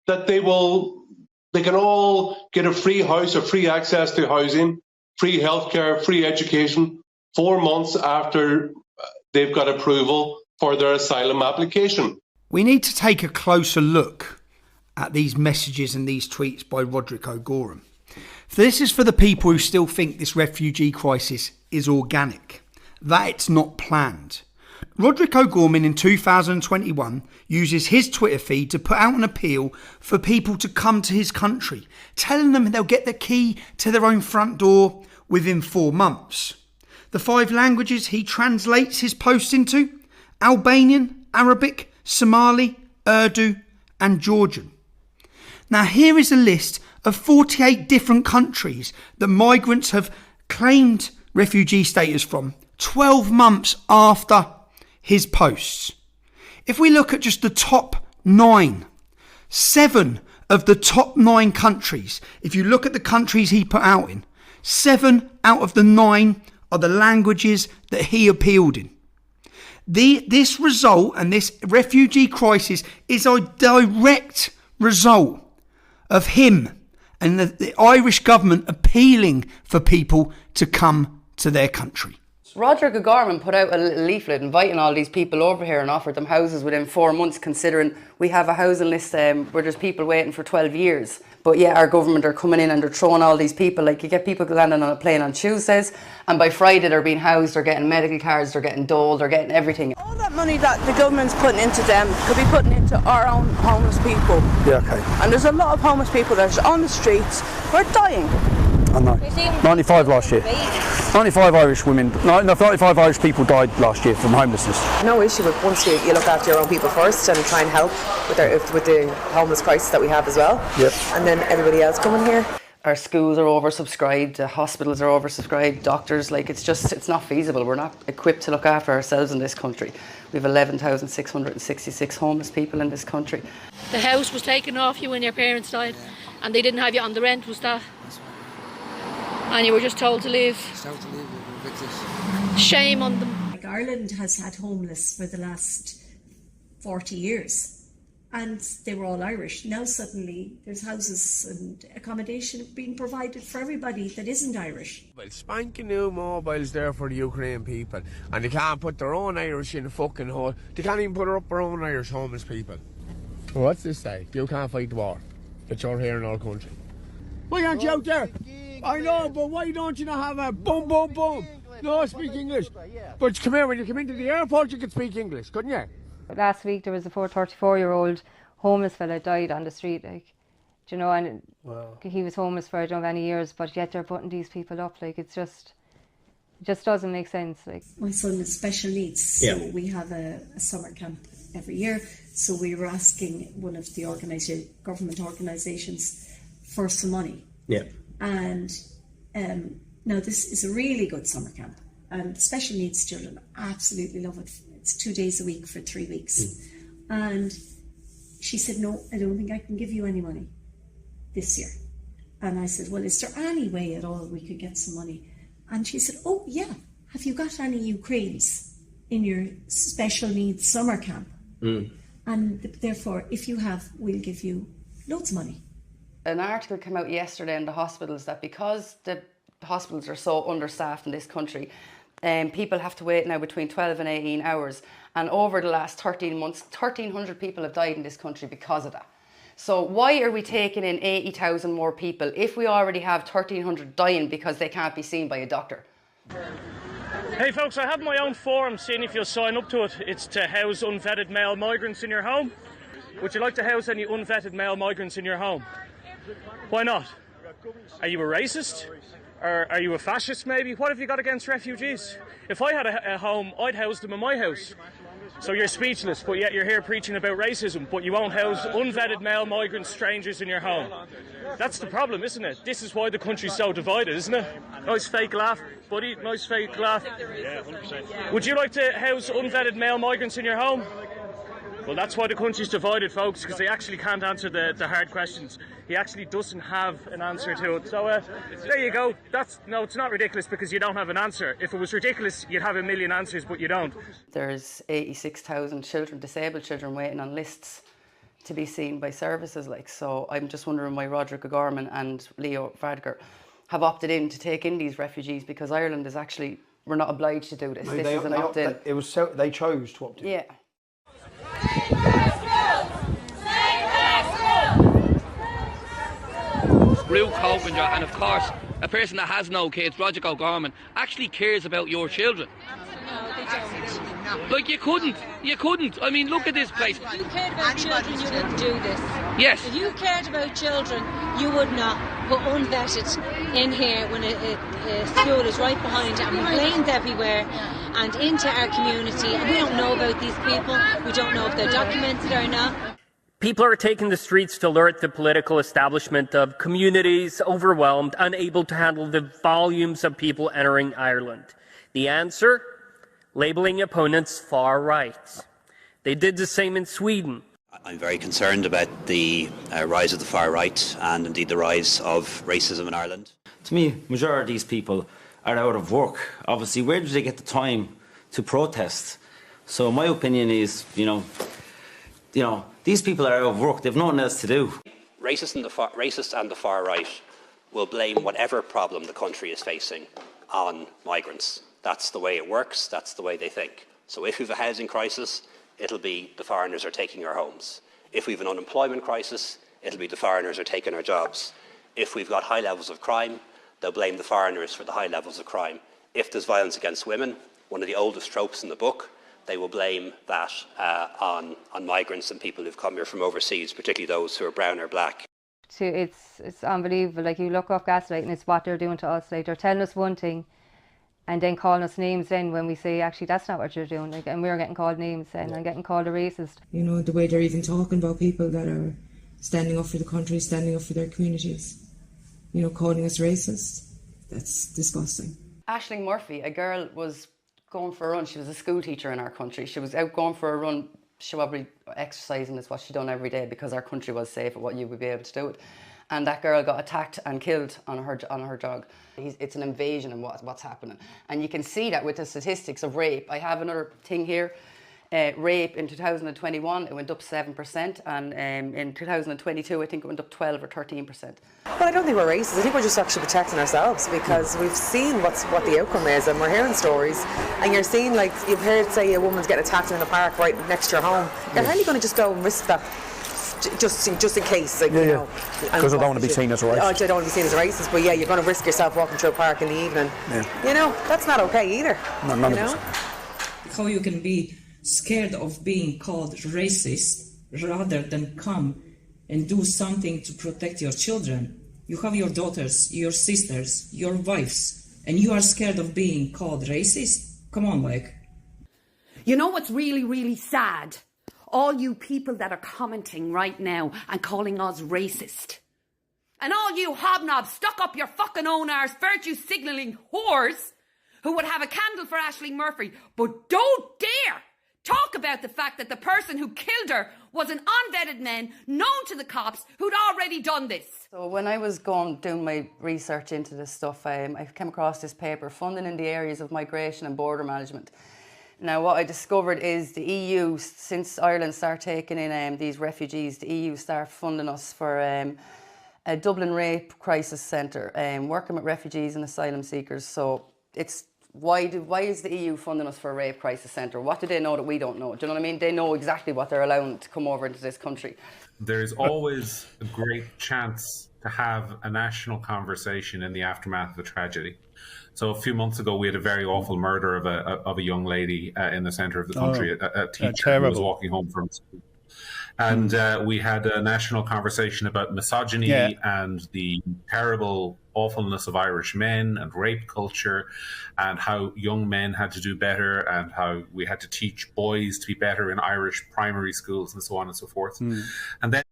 that they can all get a free house or free access to housing, free healthcare, free education 4 months after they've got approval for their asylum application. We need to take a closer look at these messages and these tweets by Roderick O'Gorman. This is for the people who still think this refugee crisis is organic, that it's not planned. Roderick O'Gorman in 2021 uses his Twitter feed to put out an appeal for people to come to his country, telling them they'll get the key to their own front door within 4 months. The 5 languages he translates his posts into: Albanian, Arabic, Somali, Urdu and Georgian. Now here is a list of 48 different countries that migrants have claimed refugee status from 12 months after his posts. If we look at just the top 9, 7 of the top 9 countries, if you look at the countries he put out in, 7 out of the 9 are the languages that he appealed in. This result and this refugee crisis is a direct result of him and the Irish government appealing for people to come to their country. Roderick O'Gorman put out a little leaflet inviting all these people over here and offered them houses within 4 months, considering we have a housing list where there's people waiting for 12 years. But yeah, our government are coming in and they're throwing all these people, like you get people landing on a plane on Tuesdays and by Friday they're being housed, they're getting medical cards, they're getting dole, they're getting everything. All that money that the government's putting into them could be putting into our own homeless people. Yeah, okay. And there's a lot of homeless people that are on the streets who are dying. I know. 95 last year. 95 Irish women, no, 95 Irish people died last year from homelessness. No issue with once you look after your own people first and try and help with the homeless crisis that we have as well. Yep. And then everybody else coming here. Our schools are oversubscribed, hospitals are oversubscribed, doctors, it's not feasible. We're not equipped to look after ourselves in this country. We have 11,666 homeless people in this country. The house was taken off you when your parents died and they didn't have you on the rent, was that? And you were just told to leave. Shame on them. Ireland has had homeless for the last 40 years and they were all Irish. Now suddenly there's houses and accommodation being provided for everybody that isn't Irish. Well, spanking new mobiles there for the Ukraine people, and they can't put their own Irish in a fucking hole. They can't even put up their own Irish homeless people. Well, what's this say? You can't fight the war, but you're here in our country. Why aren't you out there? I know, but why don't you not have a boom, boom, boom? No, speak English. But come here, when you come into the airport, you can speak English, couldn't you? Last week there was a 34-year-old homeless fella died on the street, and wow. He was homeless for I don't know many years, but yet they're putting these people up, it just doesn't make sense. My son has special needs, so we have a summer camp every year. So we were asking one of the government organisations for some money. Yeah. And now this is a really good summer camp, and special needs children absolutely love it. It's 2 days a week for 3 weeks. And she said, no, I don't think I can give you any money this year. And I said, well, is there any way at all we could get some money? And she said, oh yeah, have you got any Ukrainians in your special needs summer camp? And therefore, if you have, we'll give you loads of money. An article came out yesterday in the hospitals that because the hospitals are so understaffed in this country, people have to wait now between 12 and 18 hours. And over the last 13 months, 1,300 people have died in this country because of that. So why are we taking in 80,000 more people if we already have 1,300 dying because they can't be seen by a doctor? Hey folks, I have my own form, seeing if you'll sign up to it. It's to house unvetted male migrants in your home. Would you like to house any unvetted male migrants in your home? Why not? Are you a racist? Or are you a fascist maybe? What have you got against refugees? If I had a home, I'd house them in my house. So you're speechless, but yet you're here preaching about racism, but you won't house unvetted male migrant strangers in your home. That's the problem, isn't it? This is why the country's so divided, isn't it? Nice fake laugh, buddy, nice fake laugh. Yeah, 100%. Would you like to house unvetted male migrants in your home? Well, that's why the country's divided, folks, because they actually can't answer the hard questions. He actually doesn't have an answer to it. So there you go. No, it's not ridiculous because you don't have an answer. If it was ridiculous, you'd have a million answers, but you don't. There's 86,000 children, disabled children, waiting on lists to be seen by services. Like, so I'm just wondering why Roderick O'Gorman and Leo Varadkar have opted in to take in these refugees, because Ireland is actually, we're not obliged to do this. No, This is an opt-in. It was so they chose to opt in. Yeah. Ruth Copinger, and of course, a person that has no kids, Roderick O'Gorman, actually cares about your children. Like, you couldn't. I mean, look at this place. If you cared about children, you wouldn't do this. Yes. If you cared about children, you would not put unvetted in here when a school is right behind it, and we lanes everywhere and into our community, and we don't know about these people. We don't know if they're documented or not. People are taking the streets to alert the political establishment of communities overwhelmed, unable to handle the volumes of people entering Ireland. The answer? Labelling opponents far right. They did the same in Sweden. I'm very concerned about the rise of the far right and indeed the rise of racism in Ireland. To me, majority of these people are out of work. Obviously, where do they get the time to protest? So my opinion is, you know, these people are out of work. They've nothing else to do. Racists and the far right will blame whatever problem the country is facing on migrants. That's the way it works. That's the way they think. So if we have a housing crisis, it'll be the foreigners are taking our homes. If we have an unemployment crisis, it'll be the foreigners are taking our jobs. If we've got high levels of crime, they'll blame the foreigners for the high levels of crime. If there's violence against women, one of the oldest tropes in the book, they will blame that on migrants and people who've come here from overseas, particularly those who are brown or black. It's unbelievable. Like, you look up gaslighting, it's what they're doing to us. Like, they're telling us one thing and then calling us names then when we say, actually, that's not what you're doing. Like, and we're getting called names then and getting called a racist. You know, the way they're even talking about people that are standing up for the country, standing up for their communities, you know, calling us racist. That's disgusting. Aisling Murphy, a girl, was going for a run. She was a school teacher in our country. She was out going for a run. She probably exercising is what she done every day because our country was safe at what you would be able to do it. And that girl got attacked and killed on her jog. It's an invasion in what's happening. And you can see that with the statistics of rape. I have another thing here. Rape in 2021, it went up 7%, and in 2022, I think it went up 12 or 13%. Well, I don't think we're racist. I think we're just actually protecting ourselves, because we've seen what the outcome is, and we're hearing stories. And you're seeing, like, you've heard, say, a woman's getting attacked in a park right next to your home. You're hardly going to just go and risk that. Just in case, like, you know. Because I don't want to be seen as a racist. I don't want to be seen as a racist, but yeah, you're going to risk yourself walking through a park in the evening. Yeah. You know, that's not okay either. No, none you of know? How you can be scared of being called racist rather than come and do something to protect your children. You have your daughters, your sisters, your wives, and you are scared of being called racist? Come on, like. You know what's really, really sad? All you people that are commenting right now and calling us racist. And all you hobnobs stuck up your fucking own arse, virtue signalling whores who would have a candle for Aisling Murphy, but don't dare talk about the fact that the person who killed her was an unvetted man known to the cops who'd already done this. So when I was doing my research into this stuff, I came across this paper, Funding in the Areas of Migration and Border Management. Now, what I discovered is the EU, since Ireland started taking in these refugees, the EU started funding us for a Dublin Rape Crisis Centre, working with refugees and asylum seekers. So it's why is the EU funding us for a rape crisis centre? What do they know that we don't know? Do you know what I mean? They know exactly what they're allowing to come over into this country. There's always a great chance to have a national conversation in the aftermath of a tragedy. So a few months ago, we had a very awful murder of a young lady in the centre of the country, a teacher who was walking home from school. And we had a national conversation about misogyny and the terrible awfulness of Irish men and rape culture, and how young men had to do better, and how we had to teach boys to be better in Irish primary schools and so on and so forth. And then